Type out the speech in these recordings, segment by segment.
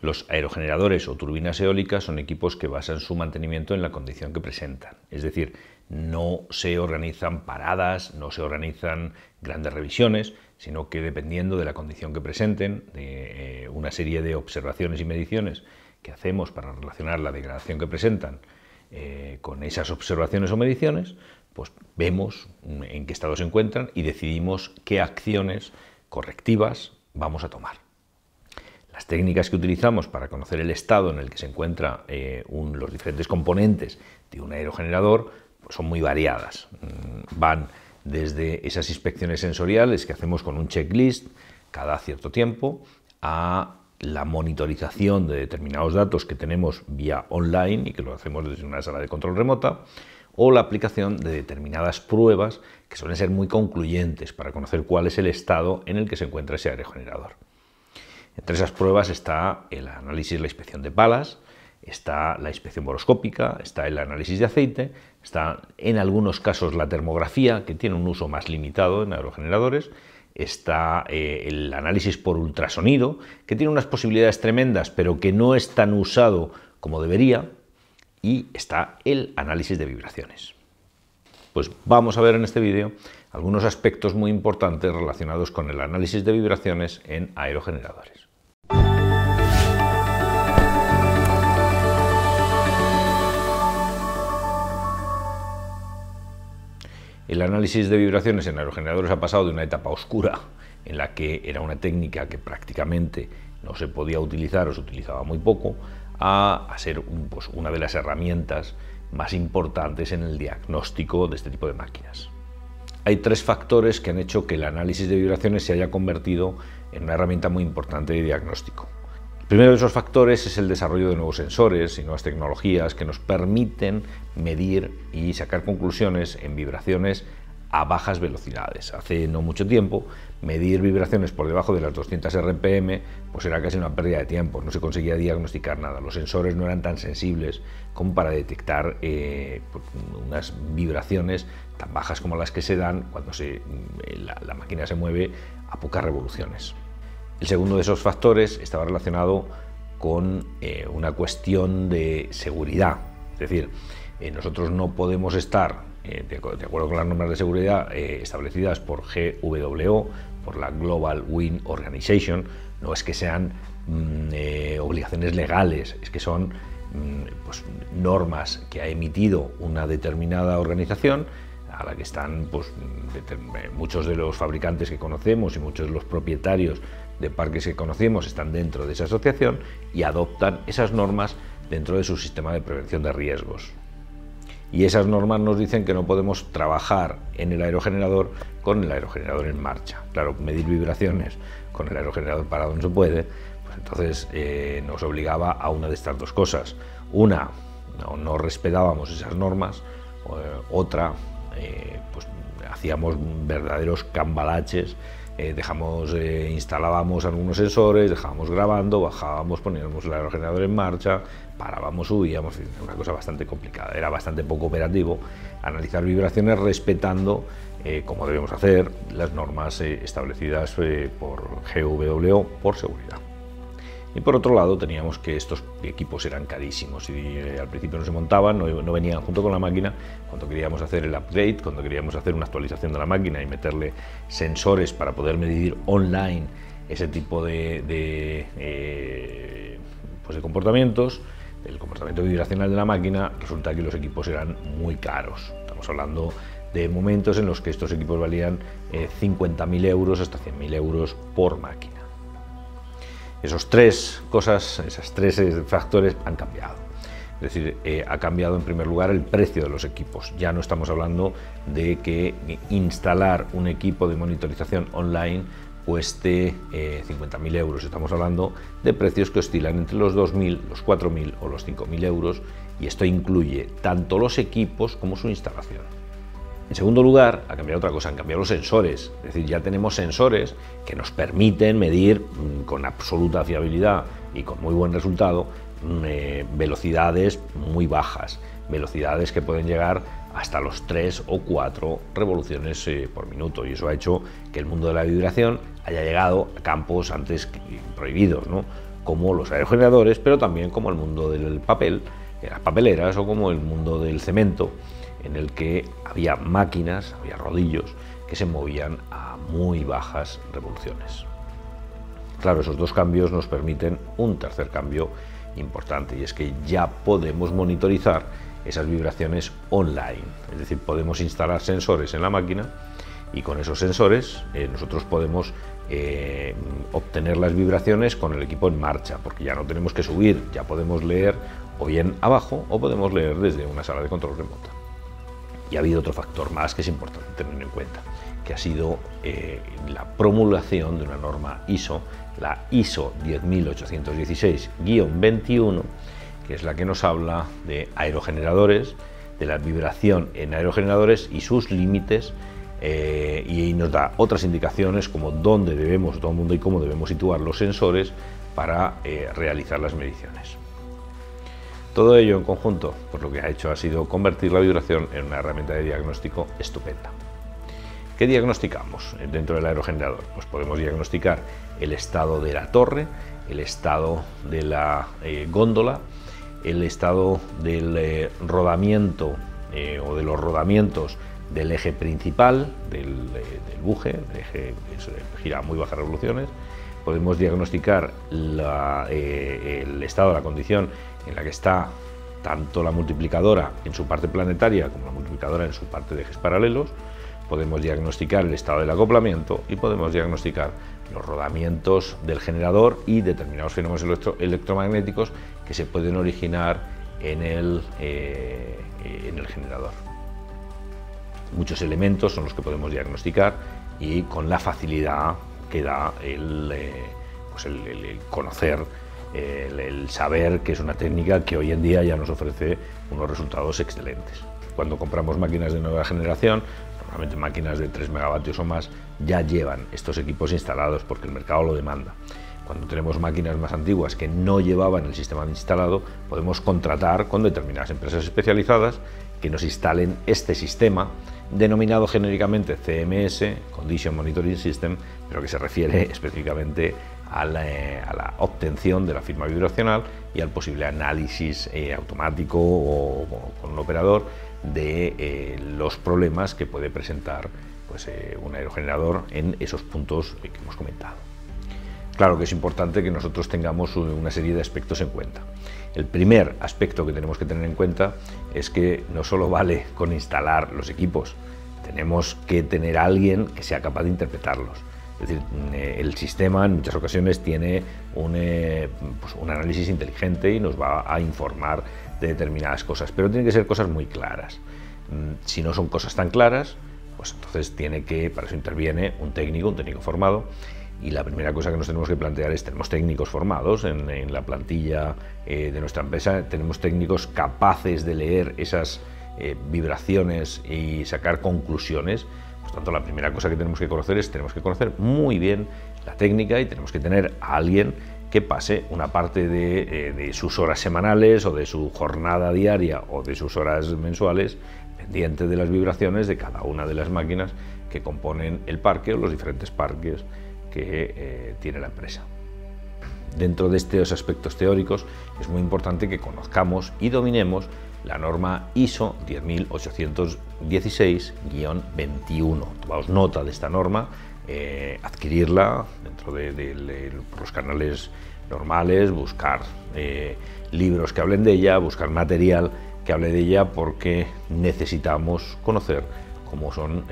Los aerogeneradores o turbinas eólicas son equipos que basan su mantenimiento en la condición que presentan, es decir, no se organizan paradas, no se organizan grandes revisiones, sino que dependiendo de la condición que presenten, de una serie de observaciones y mediciones que hacemos para relacionar la degradación que presentan con esas observaciones o mediciones, pues vemos en qué estado se encuentran y decidimos qué acciones correctivas vamos a tomar. Las técnicas que utilizamos para conocer el estado en el que se encuentran los diferentes componentes de un aerogenerador pues son muy variadas. Van desde esas inspecciones sensoriales que hacemos con un checklist cada cierto tiempo a la monitorización de determinados datos que tenemos vía online y que lo hacemos desde una sala de control remota, o la aplicación de determinadas pruebas que suelen ser muy concluyentes para conocer cuál es el estado en el que se encuentra ese aerogenerador. Entre esas pruebas está el análisis, la inspección de palas, está la inspección boroscópica, está el análisis de aceite, está en algunos casos la termografía, que tiene un uso más limitado en aerogeneradores, está el análisis por ultrasonido, que tiene unas posibilidades tremendas, pero que no es tan usado como debería, y está el análisis de vibraciones. Pues vamos a ver en este vídeo algunos aspectos muy importantes relacionados con el análisis de vibraciones en aerogeneradores. El análisis de vibraciones en aerogeneradores ha pasado de una etapa oscura, en la que era una técnica que prácticamente no se podía utilizar o se utilizaba muy poco, a ser una de las herramientas más importantes en el diagnóstico de este tipo de máquinas. Hay tres factores que han hecho que el análisis de vibraciones se haya convertido en una herramienta muy importante de diagnóstico. El primero de esos factores es el desarrollo de nuevos sensores y nuevas tecnologías que nos permiten medir y sacar conclusiones en vibraciones a bajas velocidades. Hace no mucho tiempo, medir vibraciones por debajo de las 200 RPM pues era casi una pérdida de tiempo, no se conseguía diagnosticar nada, los sensores no eran tan sensibles como para detectar unas vibraciones tan bajas como las que se dan cuando la máquina se mueve a pocas revoluciones. El segundo de esos factores estaba relacionado con una cuestión de seguridad, es decir, nosotros no podemos estar de acuerdo con las normas de seguridad establecidas por GWO, por la Global Wind Organization. No es que sean obligaciones legales, es que son normas que ha emitido una determinada organización a la que están muchos de los fabricantes que conocemos y muchos de los propietarios de parques que conocemos están dentro de esa asociación y adoptan esas normas dentro de su sistema de prevención de riesgos. Y esas normas nos dicen que no podemos trabajar en el aerogenerador con el aerogenerador en marcha. Claro, medir vibraciones con el aerogenerador parado no se puede, pues entonces nos obligaba a una de estas dos cosas. Una, no respetábamos esas normas, otra, pues hacíamos verdaderos cambalaches, instalábamos algunos sensores, dejábamos grabando, bajábamos, poníamos el aerogenerador en marcha, parábamos, subíamos, una cosa bastante complicada, era bastante poco operativo analizar vibraciones respetando, como debemos hacer, las normas establecidas por GWO por seguridad. Y por otro lado teníamos que estos equipos eran carísimos y al principio no se montaban, no venían junto con la máquina. Cuando queríamos hacer el upgrade, cuando queríamos hacer una actualización de la máquina y meterle sensores para poder medir online ese tipo de comportamientos, el comportamiento vibracional de la máquina, resulta que los equipos eran muy caros. Estamos hablando de momentos en los que estos equipos valían 50.000 euros hasta 100.000 euros por máquina. Esos tres factores han cambiado. Es decir, ha cambiado en primer lugar el precio de los equipos. Ya no estamos hablando de que instalar un equipo de monitorización online cueste 50.000 euros. Estamos hablando de precios que oscilan entre los 2.000, los 4.000 o los 5.000 euros, y esto incluye tanto los equipos como su instalación. En segundo lugar, ha cambiado otra cosa, han cambiado los sensores. Es decir, ya tenemos sensores que nos permiten medir con absoluta fiabilidad y con muy buen resultado velocidades muy bajas, velocidades que pueden llegar hasta los 3 o 4 revoluciones por minuto, y eso ha hecho que el mundo de la vibración haya llegado a campos antes prohibidos, ¿no? como los aerogeneradores, pero también como el mundo del papel, las papeleras, o como el mundo del cemento, en el que había máquinas, había rodillos que se movían a muy bajas revoluciones. Claro, esos dos cambios nos permiten un tercer cambio importante, y es que ya podemos monitorizar esas vibraciones online, es decir, podemos instalar sensores en la máquina y con esos sensores nosotros podemos obtener las vibraciones con el equipo en marcha, porque ya no tenemos que subir, ya podemos leer o bien abajo o podemos leer desde una sala de control remota. Y ha habido otro factor más que es importante tener en cuenta, que ha sido la promulgación de una norma ISO, la ISO 10816-21, que es la que nos habla de aerogeneradores, de la vibración en aerogeneradores y sus límites, y nos da otras indicaciones como dónde y cómo debemos situar los sensores para realizar las mediciones. Todo ello en conjunto, pues lo que ha hecho ha sido convertir la vibración en una herramienta de diagnóstico estupenda. ¿Qué diagnosticamos dentro del aerogenerador? Pues podemos diagnosticar el estado de la torre, el estado de la góndola, el estado del rodamiento o de los rodamientos del eje principal, del buje, el eje que gira a muy bajas revoluciones. Podemos diagnosticar el estado, la condición en la que está tanto la multiplicadora en su parte planetaria como la multiplicadora en su parte de ejes paralelos. Podemos diagnosticar el estado del acoplamiento y podemos diagnosticar los rodamientos del generador y determinados fenómenos electromagnéticos que se pueden originar en el generador. Muchos elementos son los que podemos diagnosticar y con la facilidad que da el conocer, el saber, que es una técnica que hoy en día ya nos ofrece unos resultados excelentes. Cuando compramos máquinas de nueva generación, normalmente máquinas de 3 megavatios o más, ya llevan estos equipos instalados porque el mercado lo demanda. Cuando tenemos máquinas más antiguas que no llevaban el sistema instalado, podemos contratar con determinadas empresas especializadas que nos instalen este sistema, denominado genéricamente CMS, Condition Monitoring System, pero que se refiere específicamente a la obtención de la firma vibracional y al posible análisis automático o con un operador de los problemas que puede presentar un aerogenerador en esos puntos que hemos comentado. Claro que es importante que nosotros tengamos una serie de aspectos en cuenta. El primer aspecto que tenemos que tener en cuenta es que no solo vale con instalar los equipos, tenemos que tener a alguien que sea capaz de interpretarlos. Es decir, el sistema en muchas ocasiones tiene un análisis inteligente y nos va a informar de determinadas cosas, pero tienen que ser cosas muy claras. Si no son cosas tan claras, pues entonces para eso interviene un técnico formado. Y la primera cosa que nos tenemos que plantear es: tenemos técnicos formados en la plantilla de nuestra empresa, tenemos técnicos capaces de leer esas vibraciones y sacar conclusiones. Por tanto, la primera cosa que tenemos que conocer muy bien la técnica, y tenemos que tener a alguien que pase una parte de sus horas semanales o de su jornada diaria o de sus horas mensuales pendiente de las vibraciones de cada una de las máquinas que componen el parque o los diferentes parques que tiene la empresa. Dentro de estos aspectos teóricos es muy importante que conozcamos y dominemos la norma ISO 10816-21. Tomaos nota de esta norma, adquirirla dentro de los canales normales, buscar libros que hablen de ella, buscar material que hable de ella, porque necesitamos conocer cómo son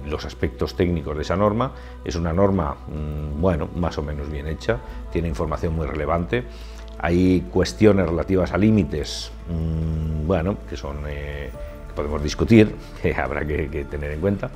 los aspectos técnicos de esa norma. Es una norma, más o menos bien hecha, tiene información muy relevante. Hay cuestiones relativas a límites, que podemos discutir, que habrá que tener en cuenta,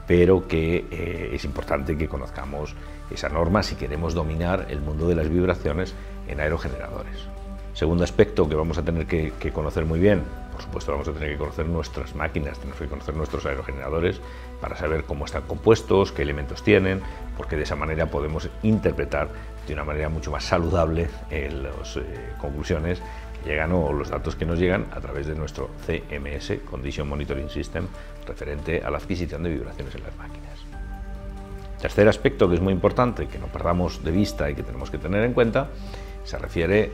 pero que es importante que conozcamos esa norma si queremos dominar el mundo de las vibraciones en aerogeneradores. Segundo aspecto que vamos a tener que conocer muy bien: por supuesto vamos a tener que conocer nuestras máquinas, tenemos que conocer nuestros aerogeneradores para saber cómo están compuestos, qué elementos tienen, porque de esa manera podemos interpretar de una manera mucho más saludable las conclusiones que llegan o los datos que nos llegan a través de nuestro CMS, Condition Monitoring System, referente a la adquisición de vibraciones en las máquinas. Tercer aspecto que es muy importante, que no perdamos de vista y que tenemos que tener en cuenta, se refiere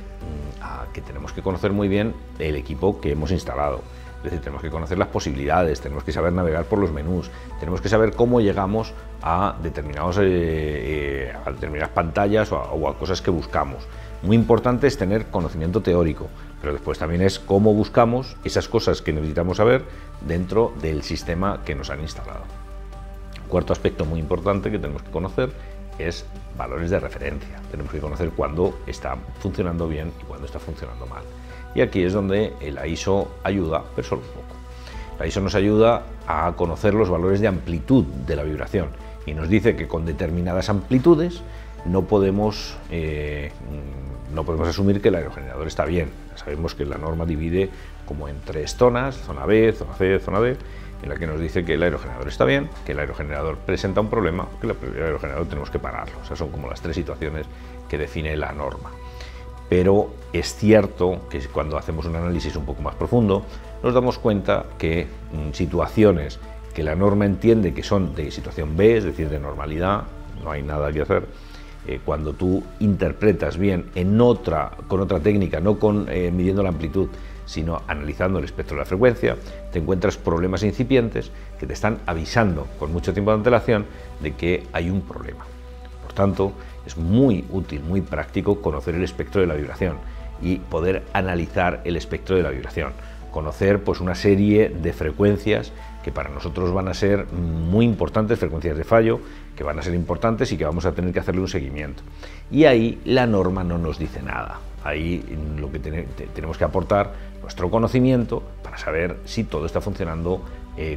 a que tenemos que conocer muy bien el equipo que hemos instalado. Es decir, tenemos que conocer las posibilidades, tenemos que saber navegar por los menús, tenemos que saber cómo llegamos a determinadas pantallas o a cosas que buscamos. Muy importante es tener conocimiento teórico, pero después también es cómo buscamos esas cosas que necesitamos saber dentro del sistema que nos han instalado. Cuarto aspecto muy importante que tenemos que conocer es valores de referencia. Tenemos que conocer cuándo está funcionando bien y cuándo está funcionando mal. Y aquí es donde la ISO ayuda, pero solo un poco. La ISO nos ayuda a conocer los valores de amplitud de la vibración y nos dice que con determinadas amplitudes no podemos asumir que el aerogenerador está bien. Sabemos que la norma divide como en 3 zonas, zona B, zona C, zona D, en la que nos dice que el aerogenerador está bien, que el aerogenerador presenta un problema, que el aerogenerador tenemos que pararlo. O sea, son como las 3 situaciones que define la norma. Pero es cierto que cuando hacemos un análisis un poco más profundo, nos damos cuenta que situaciones que la norma entiende que son de situación B, es decir, de normalidad, no hay nada que hacer, cuando tú interpretas bien con otra técnica, no midiendo la amplitud, sino analizando el espectro de la frecuencia, te encuentras problemas incipientes que te están avisando con mucho tiempo de antelación de que hay un problema. Por tanto, es muy útil, muy práctico conocer el espectro de la vibración y poder analizar el espectro de la vibración, conocer pues una serie de frecuencias que para nosotros van a ser muy importantes, frecuencias de fallo, que van a ser importantes y que vamos a tener que hacerle un seguimiento. Y ahí la norma no nos dice nada. Ahí lo que tenemos que aportar nuestro conocimiento para saber si todo está funcionando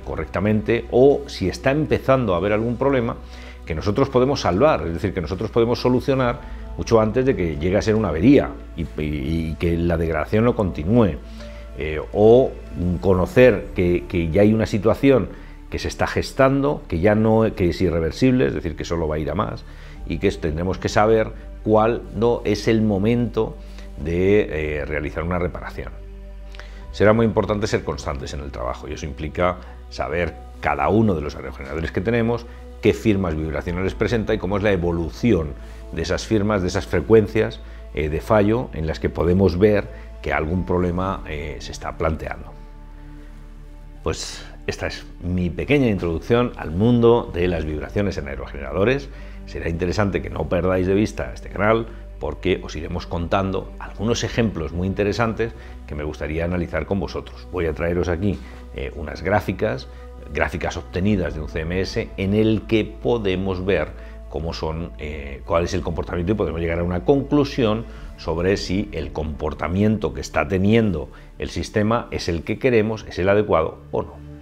correctamente o si está empezando a haber algún problema que nosotros podemos salvar, es decir, que nosotros podemos solucionar mucho antes de que llegue a ser una avería y que la degradación no continúe. O conocer que ya hay una situación que se está gestando, que es irreversible, es decir, que solo va a ir a más y que tendremos que saber cuándo es el momento de realizar una reparación. Será muy importante ser constantes en el trabajo y eso implica saber cada uno de los aerogeneradores que tenemos, qué firmas vibracionales presenta y cómo es la evolución de esas firmas, de esas frecuencias de fallo en las que podemos ver que algún problema se está planteando. Pues esta es mi pequeña introducción al mundo de las vibraciones en aerogeneradores. Será interesante que no perdáis de vista este canal porque os iremos contando algunos ejemplos muy interesantes que me gustaría analizar con vosotros. Voy a traeros aquí unas gráficas obtenidas de un CMS en el que podemos ver cuál es el comportamiento y podemos llegar a una conclusión sobre si el comportamiento que está teniendo el sistema es el que queremos, es el adecuado o no.